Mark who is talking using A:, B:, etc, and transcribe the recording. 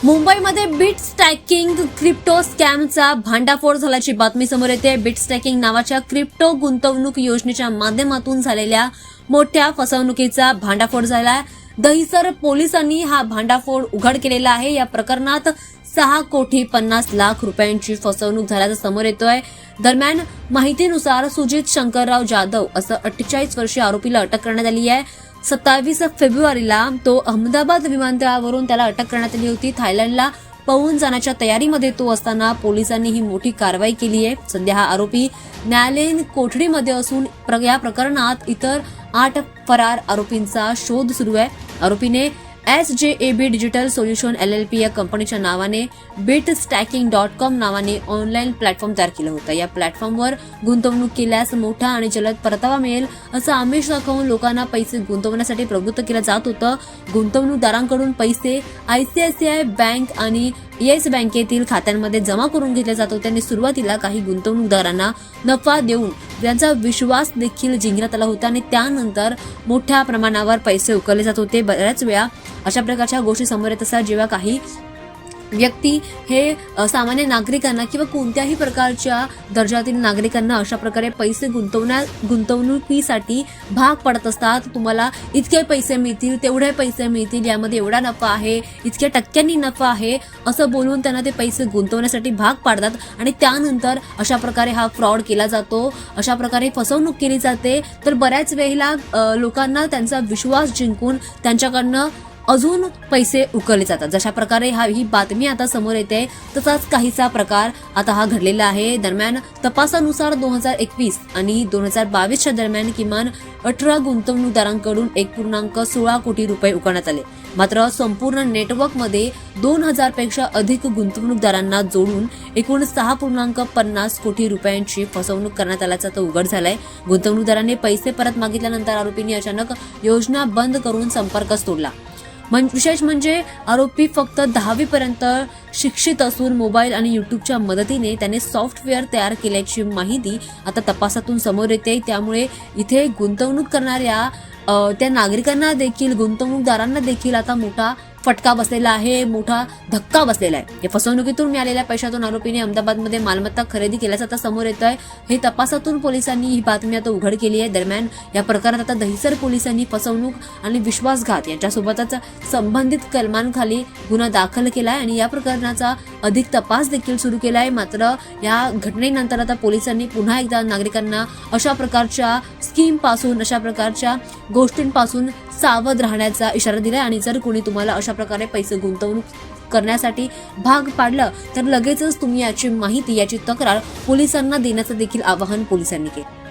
A: मुंबईमध्ये bit stacking crypto स्कॅमचा भांडाफोड झाल्याची बातमी समोर येते। बिट स्टॅकिंग नावाच्या क्रिप्टो गुंतवणूक योजनेच्या माध्यमातून झालेल्या मोठ्या फसवणुकीचा भांडाफोड झाला। दहिसर पोलिसांनी हा भांडाफोड उघड केलेला आहे। या प्रकरणात 6,50,00,000 रुपयांची फसवणूक झाल्याचं समोर येतोय। दरम्यान माहितीनुसार सुजित शंकरराव जाधव असं 48 वर्षीय आरोपीला अटक करण्यात आली आहे। 27 फेब्रुवारीला तो अहमदाबाद विमानतळावरून त्याला अटक करण्यात आली होती। थायलंडला पळून जाण्याच्या तयारीमध्ये तो असताना पोलिसांनी ही मोठी कारवाई केली आहे। सध्या हा आरोपी न्यायालयीन कोठडीमध्ये असून या प्रकरणात इतर 8 फरार आरोपींचा शोध सुरू आहे। आरोपीने SJAB डिजिटल सोल्युशन LLP या कंपनीच्या नावाने bitstacking.com नावाने ऑनलाईन प्लॅटफॉर्म तयार केलं होतं। या प्लॅटफॉर्मवर गुंतवणूक केल्यास मोठा आणि जलद परतावा मिळेल असं आमिष दाखवून लोकांना पैसे गुंतवण्यासाठी प्रवृत्त केलं जात होतं। गुंतवणूकदारांकडून पैसे ICICI बँक आणि येस बँकेतील खात्यांमध्ये जमा करून घेतले जात होते आणि सुरुवातीला काही गुंतवणूकदारांना नफा देऊन त्यांचा विश्वास देखील जिंकण्यात आला होता आणि त्यानंतर मोठ्या प्रमाणावर पैसे उकळले जात होते। बऱ्याच वेळा अशा प्रकारच्या गोष्टी समोर येत असतात जेव्हा काही व्यक्ती हे सामान्य नागरिकांना किंवा कोणत्याही प्रकारच्या दर्जातील नागरिकांना अशा प्रकारे पैसे गुंतवणुकीसाठी भाग पडत असतात। तुम्हाला इतके पैसे मिळतील, तेवढे पैसे मिळतील, यामध्ये एवढा नफा आहे, इतक्या टक्क्यांनी नफा आहे असं बोलून त्यांना ते पैसे गुंतवण्यासाठी भाग पाडतात आणि त्यानंतर अशा प्रकारे हा फ्रॉड केला जातो, अशा प्रकारे फसवणूक केली जाते। तर बऱ्याच वेळेला लोकांना त्यांचा विश्वास जिंकून त्यांच्याकडनं अजून पैसे उकळले जातात। जशा प्रकारे ही बातमी आता समोर येते तसाच काहीसा प्रकार आता हा घडलेला आहे। दरम्यान तपासानुसार 2021 आणि 2022च्या दरम्यान किमान 18 गुंतवणूकदारांकडून 1.16 कोटी रुपये उकळण्यात आले। मात्र संपूर्ण नेटवर्कमध्ये 2000 पेक्षा अधिक गुंतवणूकदारांना जोडून एकूण 6.50 कोटी रुपयांची फसवणूक करण्यात आल्याचं तो उघड झालाय। गुंतवणूकदारांनी पैसे परत मागितल्यानंतर आरोपींनी अचानक योजना बंद करून संपर्कच तोडला। विशेष म्हणजे आरोपी फक्त 10वी पर्यंत शिक्षित असून मोबाईल आणि युट्यूबच्या मदतीने त्याने सॉफ्टवेअर तयार केल्याची माहिती आता तपासातून समोर येते। त्यामुळे इथे गुंतवणूक करणाऱ्या त्या नागरिकांना देखील, गुंतवणूकदारांना देखील आता मोठा फटका बसलेला आहे, मोठा धक्का बसलेला आहे। या फसवणुकीतून मिळालेल्या पैशातून आरोपीने अहमदाबादमध्ये मालमत्ता खरेदी केल्याचं आता समोर येत आहे। हे तपासातून पोलिसांनी ही बातमी आता उघड केली आहे। दरम्यान या प्रकारात आता दहिसर पोलिसांनी फसवणूक आणि विश्वासघात यांच्यासोबतच संबंधित कलमांखाली गुन्हा दाखल केलाय आणि या प्रकरणाचा अधिक तपास देखील सुरू केलाय। मात्र या घटनेनंतर आता पोलिसांनी पुन्हा एकदा नागरिकांना अशा प्रकारच्या स्कीम पासून, अशा प्रकारच्या गोष्टींपासून सावध राहण्याचा इशारा दिलाय आणि जर कोणी तुम्हाला अशा प्रकारे पैसे गुंतवणूक करण्यासाठी भाग पाडलं तर लगेचच तुम्ही याची माहिती, याची तक्रार पोलिसांना देण्याचं देखील आवाहन पोलिसांनी केलं।